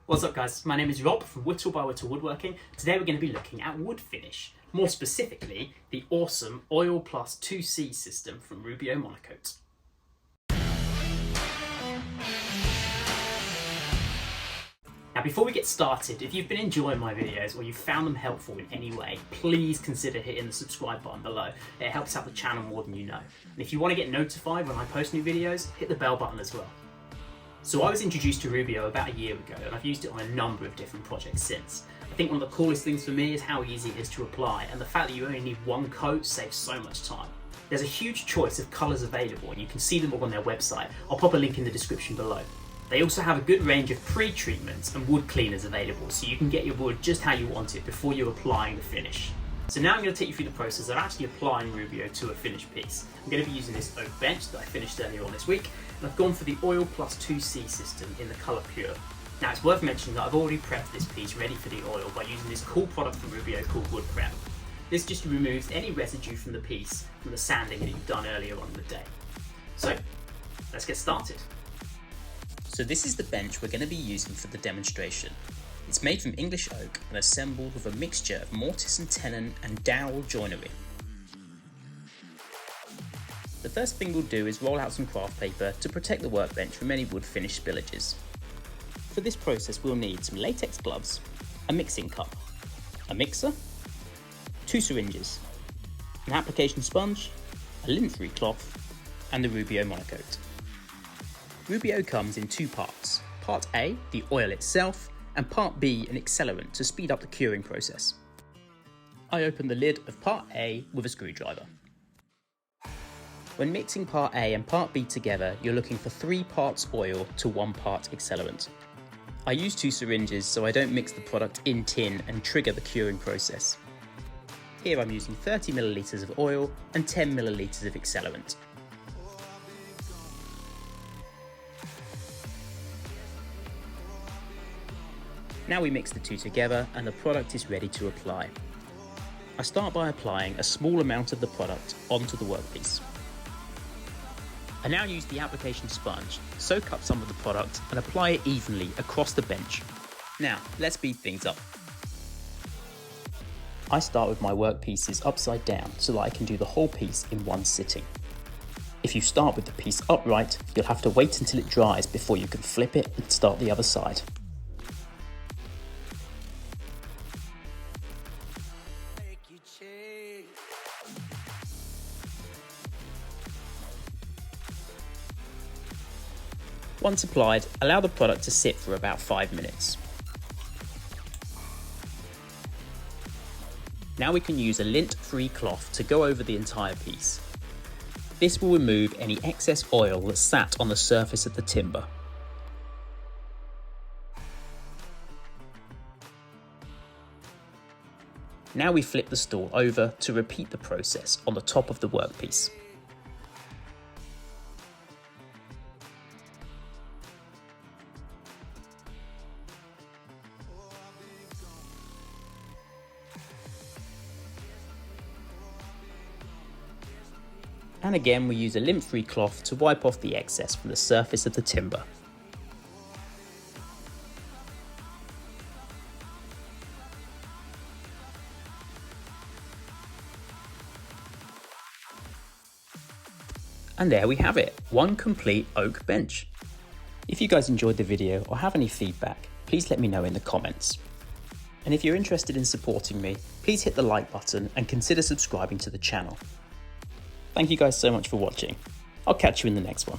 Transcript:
What's up guys, my name is Rob from Whittle by Whittle Woodworking. Today we're going to be looking at wood finish, more specifically the awesome Oil Plus 2C system from Rubio Monocoat. Now before we get started, if you've been enjoying my videos or you've found them helpful in any way, please consider hitting the subscribe button below. It helps out the channel more than you know. And if you want to get notified when I post new videos, hit the bell button as well. So I was introduced to Rubio about a year ago and I've used it on a number of different projects since. I think one of the coolest things for me is how easy it is to apply, and the fact that you only need one coat saves so much time. There's a huge choice of colours available and you can see them all on their website. I'll pop a link in the description below. They also have a good range of pre-treatments and wood cleaners available, so you can get your wood just how you want it before you're applying the finish. So now I'm going to take you through the process of actually applying Rubio to a finished piece. I'm going to be using this oak bench that I finished earlier on this week, and I've gone for the Oil Plus 2C system in the colour Pure. Now it's worth mentioning that I've already prepped this piece ready for the oil by using this cool product from Rubio called Wood Prep. This just removes any residue from the piece from the sanding that you've done earlier on in the day. So let's get started. So this is the bench we're going to be using for the demonstration. It's made from English oak and assembled with a mixture of mortise and tenon and dowel joinery. The first thing we'll do is roll out some craft paper to protect the workbench from any wood finish spillages. For this process we'll need some latex gloves, a mixing cup, a mixer, 2 syringes, an application sponge, a lint-free cloth, and the Rubio Monocoat. Rubio comes in 2 parts. Part A, the oil itself, and Part B, an accelerant to speed up the curing process. I open the lid of Part A with a screwdriver. When mixing Part A and Part B together, you're looking for 3 parts oil to 1 part accelerant. I use 2 syringes so I don't mix the product in tin and trigger the curing process. Here I'm using 30 millilitres of oil and 10 millilitres of accelerant. Now we mix the 2 together and the product is ready to apply. I start by applying a small amount of the product onto the workpiece. I now use the application sponge, soak up some of the product and apply it evenly across the bench. Now let's speed things up. I start with my workpieces upside down so that I can do the whole piece in one sitting. If you start with the piece upright, you'll have to wait until it dries before you can flip it and start the other side. Once applied, allow the product to sit for about 5 minutes. Now we can use a lint-free cloth to go over the entire piece. This will remove any excess oil that sat on the surface of the timber. Now we flip the stool over to repeat the process on the top of the workpiece. And again we use a lint-free cloth to wipe off the excess from the surface of the timber. And there we have it, one complete oak bench. If you guys enjoyed the video or have any feedback, please let me know in the comments. And if you're interested in supporting me, please hit the like button and consider subscribing to the channel. Thank you guys so much for watching. I'll catch you in the next one.